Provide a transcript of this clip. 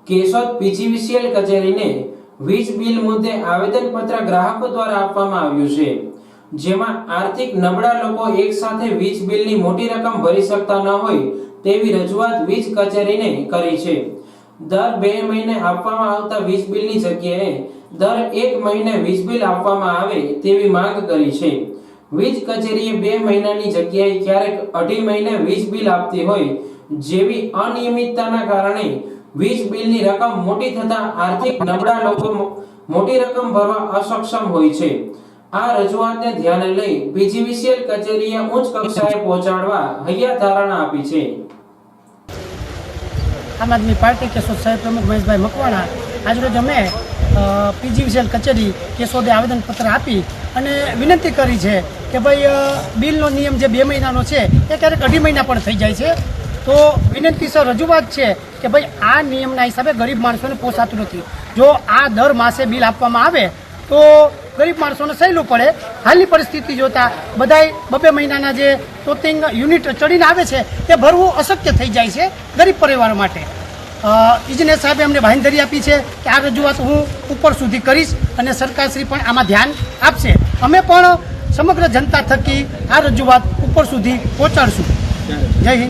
Keshod PGVCL કચેરીને વીજ bill મુદ્દે આવેદનપત્ર ગ્રાહકો દ્વારા આપવામાં આવ્યું છે, જેમાં આર્થિક નબળા લોકો એક સાથે વીજ બિલની મોટી રકમ ભરી શકતા ન હોય તેવી રજૂઆત વીજ કચેરીને કરી છે। દર 2 મહિને આપવામાં આવતા વીજ બિલની જગ્યાએ દર 1 મહિને વીજ બિલ આપવામાં આવે તેવી માંગ કરી છે। વીજ કચેરીએ 2 મહિનાની જગ્યાએ ક્યારેક 2.5 મહિને વીજ બિલ આપતી હોય જેવી અનિયમિતતાના કારણે વીજ બિલની રકમ મોટી થતા આર્થિક નબળા લોકો મોટી રકમ ભરવા અસક્ષમ હોય છે। આ રજૂઆતને ધ્યાને લઈ પીજીવીસીએલ કચેરીએ ઉચ્ચ કક્ષાએ પહોંચાડવા હૈયા ધારણા આપી છે। આમ આદમી પાર્ટી કેશોદ શહેર પ્રમુખ મહેશભાઈ મકવાણા આજરોજ અમે પીજીવીસીએલ કચેરી કેશોદે આવેદનપત્ર આપી અને વિનંતી કરી છે કે ભાઈ બિલનો નિયમ જે 2 મહિનાનો છે એ ક્યારેક 2.5 મહિના પણ થઈ જાય છે। તો વિનંતીસર રજૂઆત છે કે ભાઈ આ નિયમના હિસાબે ગરીબ માણસોને પોસાતું નથી। જો આ દર માસે બિલ આપવામાં આવે તો ગરીબ માણસોને સહેલું પડે। હાલની પરિસ્થિતિ જોતા બધાય 2 મહિનાના જે ટોટિંગ યુનિટ ચડીને આવે છે તે ભરવું અશક્ય થઈ જાય છે ગરીબ પરિવારો માટે। ઇજનેર સાહેબે અમને બાંહેધરી આપી છે કે આ રજૂઆત હું ઉપર સુધી કરીશ અને સરકારશ્રી પણ આમાં ધ્યાન આપશે। અમે પણ સમગ્ર જનતા થકી આ રજૂઆત ઉપર સુધી પહોંચાડશું। જય હિન્દ।